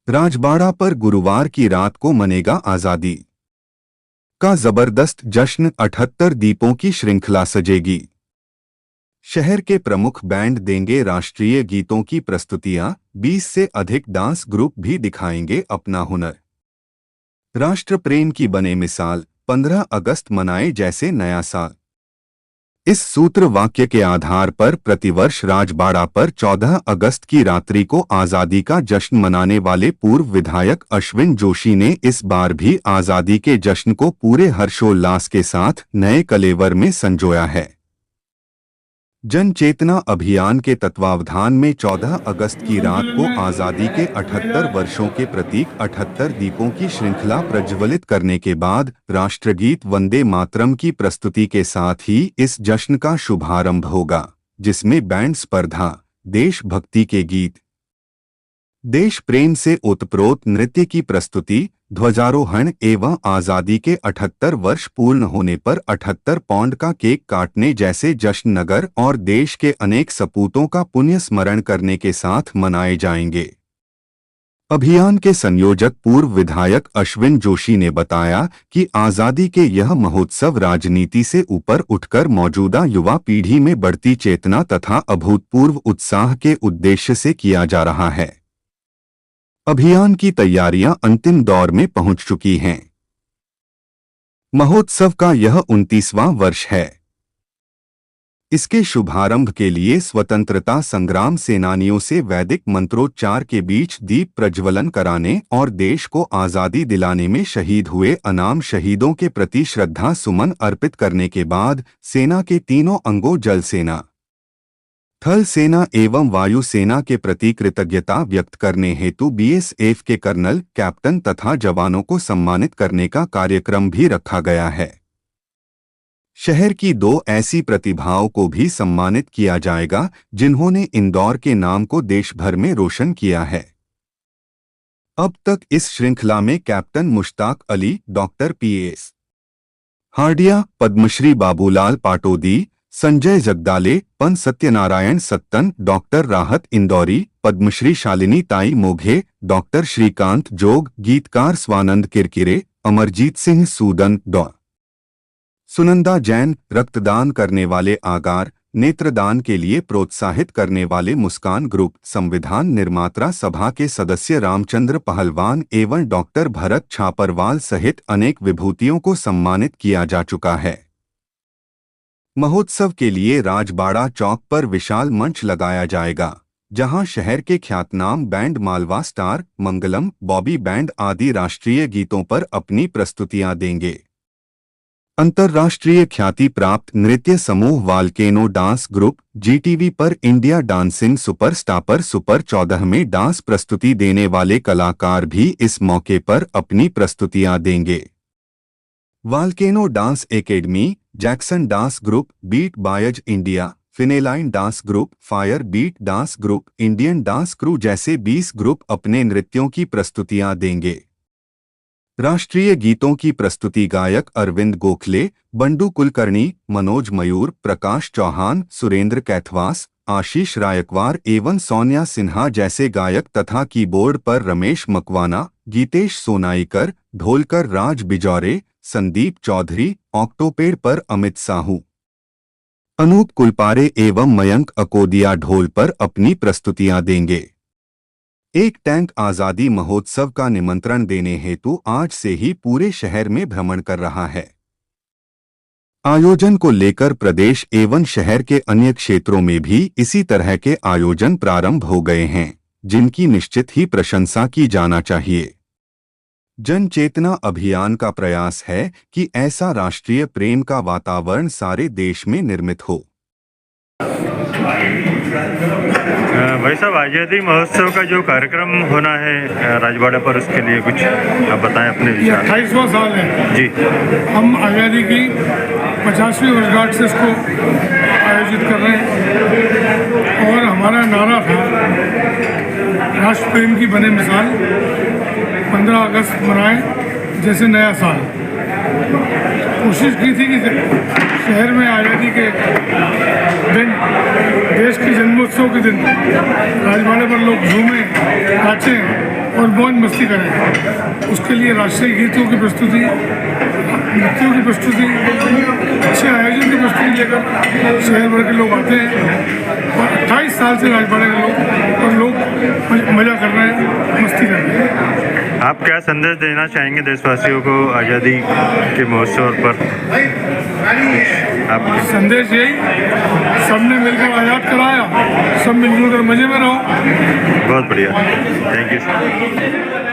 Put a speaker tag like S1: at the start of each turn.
S1: राजबाड़ा पर गुरुवार की रात को मनेगा आजादी का जबरदस्त जश्न। 78 दीपों की श्रृंखला सजेगी। शहर के प्रमुख बैंड देंगे राष्ट्रीय गीतों की प्रस्तुतियां। 20 से अधिक डांस ग्रुप भी दिखाएंगे अपना हुनर। राष्ट्र प्रेम की बने मिसाल, 15 अगस्त मनाए जैसे नया साल। इस सूत्र वाक्य के आधार पर प्रतिवर्ष राजबाड़ा पर 14 अगस्त की रात्रि को आजादी का जश्न मनाने वाले पूर्व विधायक अश्विन जोशी ने इस बार भी आजादी के जश्न को पूरे हर्षोल्लास के साथ नए कलेवर में संजोया है। जन चेतना अभियान के तत्वावधान में 14 अगस्त की रात को आजादी के 78 वर्षों के प्रतीक 78 दीपों की श्रृंखला प्रज्वलित करने के बाद राष्ट्रगीत वंदे मातरम की प्रस्तुति के साथ ही इस जश्न का शुभारंभ होगा, जिसमें बैंड स्पर्धा, देशभक्ति के गीत, देश प्रेम से ओतप्रोत नृत्य की प्रस्तुति, ध्वजारोहण एवं आजादी के 78 वर्ष पूर्ण होने पर 78 पौंड का केक काटने जैसे जश्न नगर और देश के अनेक सपूतों का पुण्य स्मरण करने के साथ मनाए जाएंगे। अभियान के संयोजक पूर्व विधायक अश्विन जोशी ने बताया कि आजादी के यह महोत्सव राजनीति से ऊपर उठकर मौजूदा युवा पीढ़ी में बढ़ती चेतना तथा अभूतपूर्व उत्साह के उद्देश्य से किया जा रहा है। अभियान की तैयारियां अंतिम दौर में पहुंच चुकी हैं। महोत्सव का यह 29वां वर्ष है। इसके शुभारंभ के लिए स्वतंत्रता संग्राम सेनानियों से वैदिक मंत्रोच्चार के बीच दीप प्रज्वलन कराने और देश को आजादी दिलाने में शहीद हुए अनाम शहीदों के प्रति श्रद्धा सुमन अर्पित करने के बाद सेना के तीनों अंगों जल सेना, थल सेना एवं वायु सेना के प्रति कृतज्ञता व्यक्त करने हेतु बीएसएफ के कर्नल, कैप्टन तथा जवानों को सम्मानित करने का कार्यक्रम भी रखा गया है। शहर की 2 ऐसी प्रतिभाओं को भी सम्मानित किया जाएगा जिन्होंने इंदौर के नाम को देश भर में रोशन किया है। अब तक इस श्रृंखला में captain Mushtaq Ali, doctor PS Hardia, Padmashri Babulal Patodi, Sanjay Jagdale, पन सत्यनारायण सत्तन, डॉक्टर राहत इंदौरी, पद्मश्री शालिनी ताई मोघे, डॉक्टर श्रीकांत जोग, गीतकार स्वानंद किरकिरे, अमरजीत सिंह सूदन, डॉ सुनंदा जैन, रक्तदान करने वाले आगार, नेत्रदान के लिए प्रोत्साहित करने वाले मुस्कान ग्रुप, संविधान निर्माता सभा के सदस्य रामचंद्र पहलवान एवं डॉक्टर भरत छापरवाल सहित अनेक विभूतियों को सम्मानित किया जा चुका है। महोत्सव के लिए राजबाड़ा चौक पर विशाल मंच लगाया जाएगा, जहां शहर के ख्यातनाम बैंड मालवा स्टार, मंगलम, बॉबी बैंड आदि राष्ट्रीय गीतों पर अपनी प्रस्तुतियां देंगे। अंतर्राष्ट्रीय ख्याति प्राप्त नृत्य समूह वाल्केनो डांस ग्रुप जीटीवी पर इंडिया डांसिंग सुपरस्टार पर सुपर 14 में डांस प्रस्तुति देने वाले कलाकार भी इस मौके पर अपनी प्रस्तुतियां देंगे। Volcano dance academy, Jackson dance group, beat boys India, fineline dance group, fire beat dance group, Indian dance crew जैसे 20 ग्रुप अपने नृत्यों की प्रस्तुतियां देंगे। राष्ट्रीय गीतों की प्रस्तुति गायक अरविंद गोखले, बंडू कुलकर्णी, मनोज मयूर, प्रकाश चौहान, सुरेंद्र कैथवास, आशीष रायकवार एवं सोनिया सिन्हा जैसे गायक तथा कीबोर्ड पर रमेश मकवाना, गीतेश सोनाईकर, ढोलकर राज बिजौरे, संदीप चौधरी, ऑक्टोपेड पर अमित साहू, अनूप कुलपारे एवं मयंक अकोदिया ढोल पर अपनी प्रस्तुतियां देंगे। एक टैंक आजादी महोत्सव का निमंत्रण देने हेतु आज से ही पूरे शहर में भ्रमण कर रहा है। आयोजन को लेकर प्रदेश एवं शहर के अन्य क्षेत्रों में भी इसी तरह के आयोजन प्रारंभ हो गए हैं, जिनकी निश्चित ही प्रशंसा की जाना चाहिए। जन चेतना अभियान का प्रयास है कि ऐसा राष्ट्रीय प्रेम का वातावरण सारे देश में निर्मित हो।
S2: भाई साहब, आज़ादी महोत्सव का जो कार्यक्रम होना है राजबाड़ा पर, उसके लिए कुछ आप बताएं अपने विचार।
S3: 28वां साल है
S2: जी।
S3: हम आज़ादी की 50वीं वर्षगांठ से इसको आयोजित कर रहे हैं और हमारा नारा था राष्ट्र प्रेम की बने मिसाल, 15 अगस्त मनाएं जैसे नया साल। कोशिश की थी कि शहर में आज़ादी के दिन, देश के जन्मोत्सव के दिन राजवाड़े पर लोग झूमें, नाचें और मौज मस्ती करें। उसके लिए राष्ट्रीय गीतों की प्रस्तुति, नृत्यों की प्रस्तुति, अच्छे आयोजन की प्रस्तुति लेकर शहर भर के लोग आते हैं और 28 साल से राजवाड़े के लोग मज़ा कर रहे हैं, मस्ती कर रहे हैं।
S2: आप क्या संदेश देना चाहेंगे देशवासियों को आज़ादी के महोत्सव पर? आप
S3: संदेश यही, सबने मिलकर आज़ाद कराया, सब मिलजुल कर मज़े में रहो।
S2: बहुत बढ़िया, थैंक यू सर।